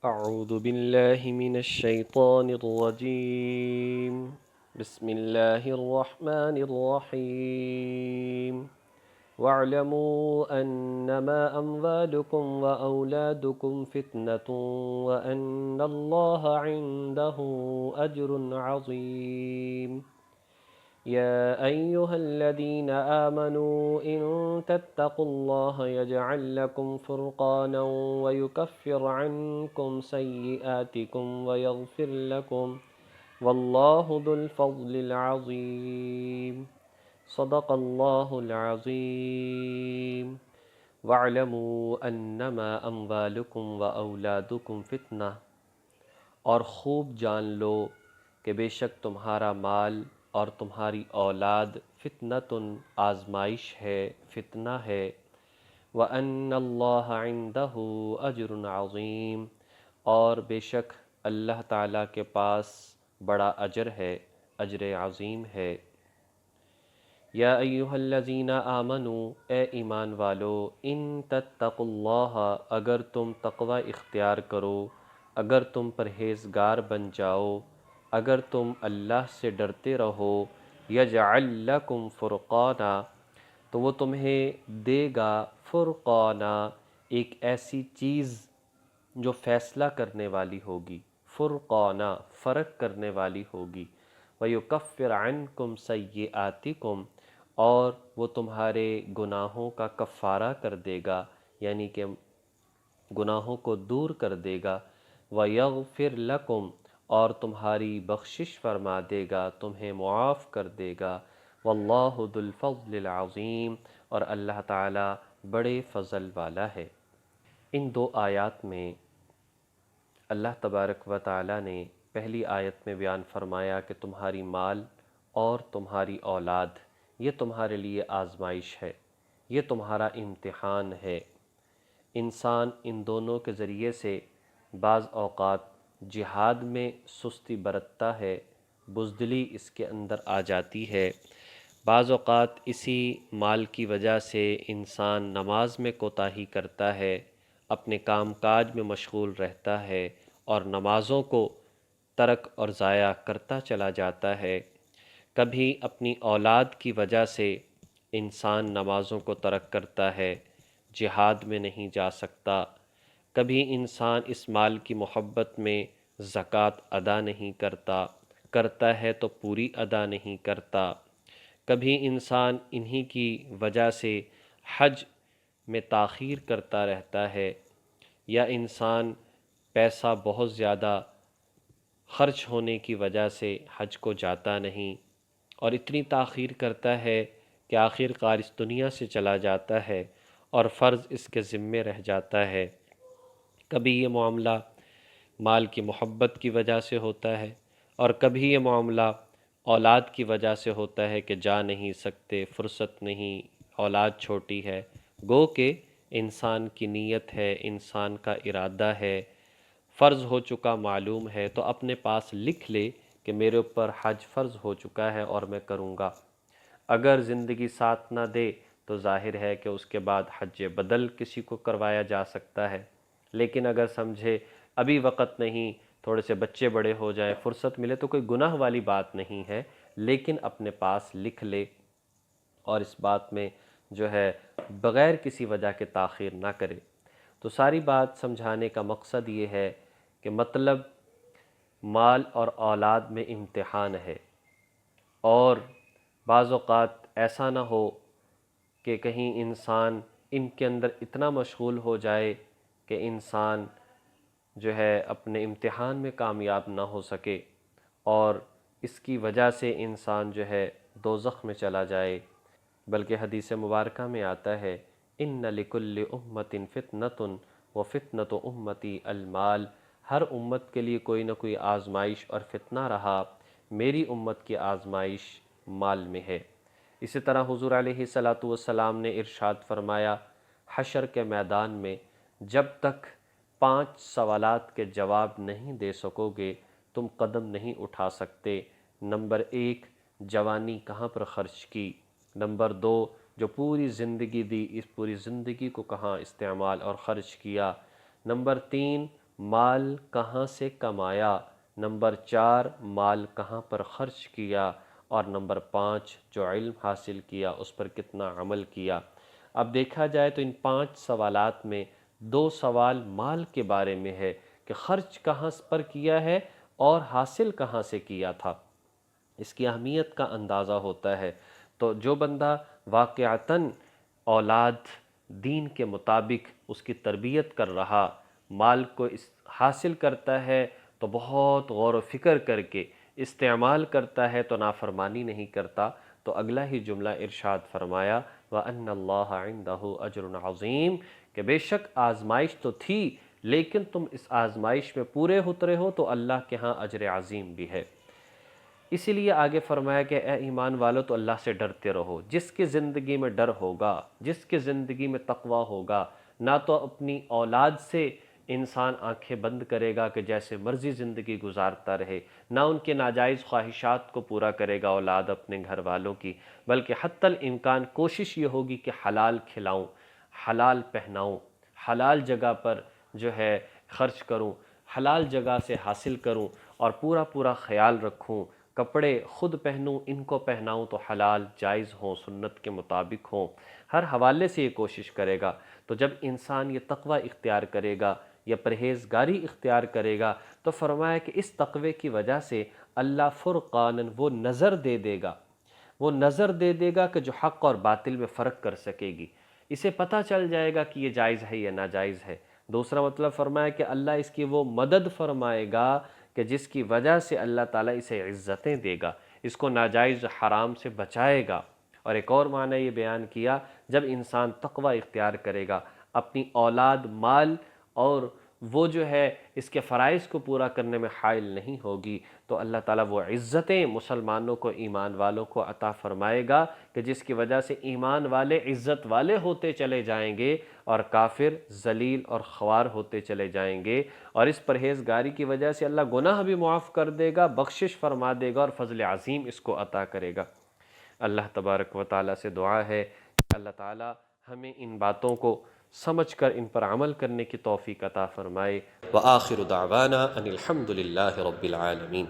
أعوذ بالله من الشيطان الرجيم. بسم الله الرحمن الرحيم. واعلموا أنما أموالكم وأولادكم فتنة وأن الله عنده أجر عظيم. يا أيها الذين آمنوا إن تتقوا الله يجعل لكم فرقانا ويكفر عنكم سيئاتكم ويغفر لكم والله ذو الفضل العظيم. صدق الله العظيم. واعلموا انما اموالکم واولادکم فتنہ، اور خوب جان لو کہ بے شک تمہارا مال اور تمہاری اولاد فتنۃ آزمائش ہے، فتنہ ہے۔ وَأَنَّ اللَّهَ عِندَهُ أَجْرٌ عَظِيمٌ، اور بے شک اللہ تعالیٰ کے پاس بڑا اجر ہے، اجر عظیم ہے۔ یا ایہا الذین آمنوا، اے ایمان والو، ان تتقوا اللہ، اگر تم تقوی اختیار کرو، اگر تم پرہیزگار بن جاؤ، اگر تم اللہ سے ڈرتے رہو، یجعل لکم فرقانا، تو وہ تمہیں دے گا فرقانا، ایک ایسی چیز جو فیصلہ کرنے والی ہوگی، فرقانا فرق کرنے والی ہوگی، وَيُكَفِّرْ عَنْكُمْ سَيِّئَاتِكُمْ، اور وہ تمہارے گناہوں کا کفارہ کر دے گا، یعنی کہ گناہوں کو دور کر دے گا، وَيَغْفِرْ لَكُمْ، اور تمہاری بخشش فرما دے گا، تمہیں معاف کر دے گا، وَاللَّهُ ذُو الْفَضْلِ الْعَظِيمِ، اور اللہ تعالیٰ بڑے فضل والا ہے۔ ان دو آیات میں اللہ تبارک و تعالیٰ نے پہلی آیت میں بیان فرمایا کہ تمہاری مال اور تمہاری اولاد یہ تمہارے لیے آزمائش ہے، یہ تمہارا امتحان ہے۔ انسان ان دونوں کے ذریعے سے بعض اوقات جہاد میں سستی برتتا ہے، بزدلی اس کے اندر آ جاتی ہے، بعض اوقات اسی مال کی وجہ سے انسان نماز میں کوتاہی کرتا ہے، اپنے کام کاج میں مشغول رہتا ہے اور نمازوں کو ترک اور ضائع کرتا چلا جاتا ہے۔ کبھی اپنی اولاد کی وجہ سے انسان نمازوں کو ترک کرتا ہے، جہاد میں نہیں جا سکتا، کبھی انسان اس مال کی محبت میں زکوٰۃ ادا نہیں کرتا ہے تو پوری ادا نہیں کرتا، کبھی انسان انہی کی وجہ سے حج میں تاخیر کرتا رہتا ہے، یا انسان پیسہ بہت زیادہ خرچ ہونے کی وجہ سے حج کو جاتا نہیں، اور اتنی تاخیر کرتا ہے کہ آخر کار اس دنیا سے چلا جاتا ہے اور فرض اس کے ذمے رہ جاتا ہے۔ کبھی یہ معاملہ مال کی محبت کی وجہ سے ہوتا ہے، اور کبھی یہ معاملہ اولاد کی وجہ سے ہوتا ہے کہ جا نہیں سکتے، فرصت نہیں، اولاد چھوٹی ہے۔ گو کہ انسان کی نیت ہے، انسان کا ارادہ ہے، فرض ہو چکا معلوم ہے، تو اپنے پاس لکھ لے کہ میرے اوپر حج فرض ہو چکا ہے اور میں کروں گا۔ اگر زندگی ساتھ نہ دے تو ظاہر ہے کہ اس کے بعد حج بدل کسی کو کروایا جا سکتا ہے، لیکن اگر سمجھے ابھی وقت نہیں، تھوڑے سے بچے بڑے ہو جائیں، فرصت ملے، تو کوئی گناہ والی بات نہیں ہے، لیکن اپنے پاس لکھ لے اور اس بات میں جو ہے بغیر کسی وجہ کے تاخیر نہ کرے۔ تو ساری بات سمجھانے کا مقصد یہ ہے کہ مطلب مال اور اولاد میں امتحان ہے، اور بعض اوقات ایسا نہ ہو کہ کہیں انسان ان کے اندر اتنا مشغول ہو جائے کہ انسان جو ہے اپنے امتحان میں کامیاب نہ ہو سکے، اور اس کی وجہ سے انسان جو ہے دوزخ میں چلا جائے۔ بلکہ حدیث مبارکہ میں آتا ہے ان لکل امت فتنۃ وفتنۃ امتی المال، ہر امت کے لیے کوئی نہ کوئی آزمائش اور فتنہ رہا، میری امت کی آزمائش مال میں ہے۔ اسی طرح حضور علیہ السلام نے ارشاد فرمایا حشر کے میدان میں جب تک 5 سوالات کے جواب نہیں دے سکو گے تم قدم نہیں اٹھا سکتے۔ نمبر 1، جوانی کہاں پر خرچ کی؟ نمبر 2، جو پوری زندگی دی اس پوری زندگی کو کہاں استعمال اور خرچ کیا؟ نمبر 3، مال کہاں سے کمایا، نمبر 4 مال کہاں پر خرچ کیا، اور نمبر 5 جو علم حاصل کیا اس پر کتنا عمل کیا۔ اب دیکھا جائے تو ان 5 سوالات میں 2 سوال مال کے بارے میں ہے کہ خرچ کہاں پر کیا ہے اور حاصل کہاں سے کیا تھا، اس کی اہمیت کا اندازہ ہوتا ہے۔ تو جو بندہ واقعتاً اولاد دین کے مطابق اس کی تربیت کر رہا، مال کو حاصل کرتا ہے تو بہت غور و فکر کر کے استعمال کرتا ہے تو نافرمانی نہیں کرتا، تو اگلا ہی جملہ ارشاد فرمایا وَأَنَّ اللَّهَ عِنْدَهُ أَجْرٌ عَظِيمٌ کہ بے شک آزمائش تو تھی لیکن تم اس آزمائش میں پورے اترے ہو تو اللہ کے ہاں اجر عظیم بھی ہے۔ اسی لیے آگے فرمایا کہ اے ایمان والو تو اللہ سے ڈرتے رہو۔ جس کی زندگی میں ڈر ہوگا، جس کی زندگی میں تقوی ہوگا، نہ تو اپنی اولاد سے انسان آنکھیں بند کرے گا کہ جیسے مرضی زندگی گزارتا رہے، نہ ان کے ناجائز خواہشات کو پورا کرے گا اولاد اپنے گھر والوں کی، بلکہ حتی الامکان کوشش یہ ہوگی کہ حلال کھلاؤں، حلال پہناؤں، حلال جگہ پر جو ہے خرچ کروں، حلال جگہ سے حاصل کروں اور پورا خیال رکھوں، کپڑے خود پہنوں، ان کو پہناؤں تو حلال جائز ہوں، سنت کے مطابق ہوں، ہر حوالے سے یہ کوشش کرے گا۔ تو جب انسان یہ تقوی اختیار کرے گا یا پرہیزگاری اختیار کرے گا تو فرمایا کہ اس تقوی کی وجہ سے اللہ فرقاناً وہ نظر دے دے گا، وہ نظر دے دے گا کہ جو حق اور باطل میں فرق کر سکے گی، اسے پتہ چل جائے گا کہ یہ جائز ہے یا ناجائز ہے۔ دوسرا مطلب فرمایا کہ اللہ اس کی وہ مدد فرمائے گا کہ جس کی وجہ سے اللہ تعالیٰ اسے عزتیں دے گا، اس کو ناجائز حرام سے بچائے گا۔ اور ایک اور معنی یہ بیان کیا جب انسان تقوی اختیار کرے گا، اپنی اولاد، مال اور وہ جو ہے اس کے فرائض کو پورا کرنے میں حائل نہیں ہوگی تو اللہ تعالیٰ وہ عزتیں مسلمانوں کو، ایمان والوں کو عطا فرمائے گا کہ جس کی وجہ سے ایمان والے عزت والے ہوتے چلے جائیں گے اور کافر ذلیل اور خوار ہوتے چلے جائیں گے، اور اس پرہیزگاری کی وجہ سے اللہ گناہ بھی معاف کر دے گا، بخشش فرما دے گا اور فضل عظیم اس کو عطا کرے گا۔ اللہ تبارک و تعالیٰ سے دعا ہے کہ اللہ تعالیٰ ہمیں ان باتوں کو سمجھ کر ان پر عمل کرنے کی توفیق عطا فرمائے۔ وآخر دعوانا ان الحمد للہ رب العالمین۔